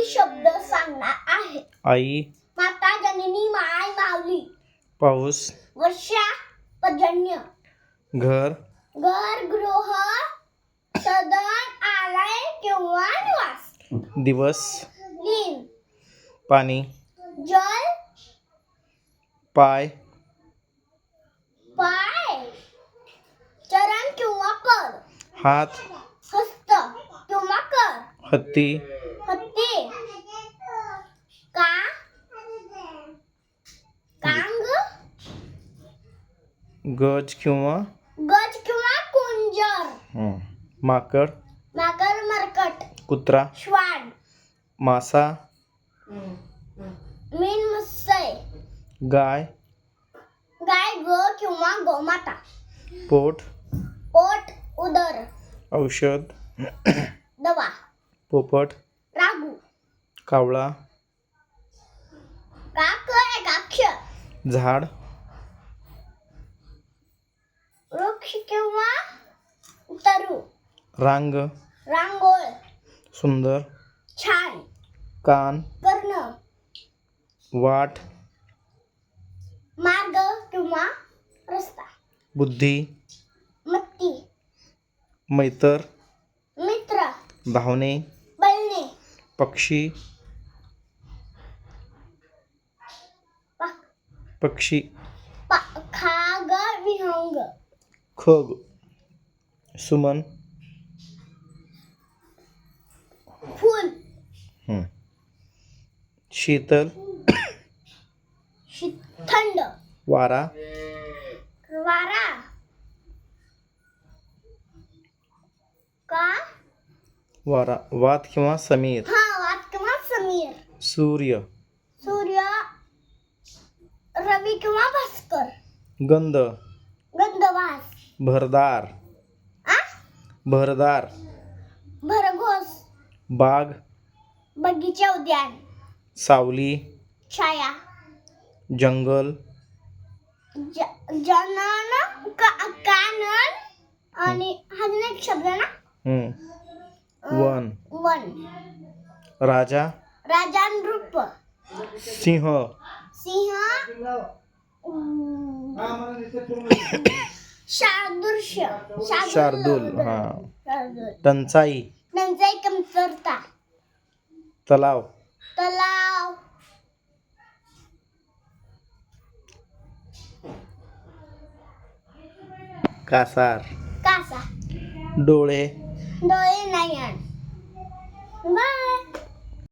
शब्द सांगणार आहे. आई, माता जननी, माय माऊली. पाऊस, वर्षा, पर्जन्य. घर, घर, गृह, सदन, आलय किंवा निवास. दिवस, दिन, पाणी, जल, पाय, पाय, चरण किंवा कर. हात, हस्त किंवा कर. हत्ती, हत्ती, कांग, गज किंवा गज किंवा कुंजर. माकड, माकड, मरकट. कुत्रा, श्वान. मासा, मीन, मुसळ. गाय, गाय, गो किंवा गोमाता. पोट, पोट, उदर. औषध, दवा. पोपट, रागू. कावळा, काक, एकाक्षर. झाड, वृक्ष किंवा तरु. रांग, रांगोळ. सुंदर, छान. कान, कर्ण. वाट, मार्ग किंवा रस्ता. बुद्धी, मत्ती. मैतर, मित्र. धावणे, बळणे. पक्षी, पक्षी, खाग, विहंग. खग, सुमन, फूल. शीतल, थंड. वारा, वारा. का वारा, वात किंवा समीर, वात किंवा समीर. सूर्य, सूर्य, रवी किंवा भास्कर. गंध, गंधवास. भरदार, भरदार, भरघोस. बाग, बगीचा, उद्यान. सावली, छाया. जंगल, जनन, कानन. आणि हा एक शब्द ना. One, one. राजा, राजा, नृप. सिंह, सिंह. शार्दूल. शार्दूल, टंचाई, टंचाई, कमतरता. तलाव, तलाव. कासार, कासा. डोळे, डोळे, नयन. बाय.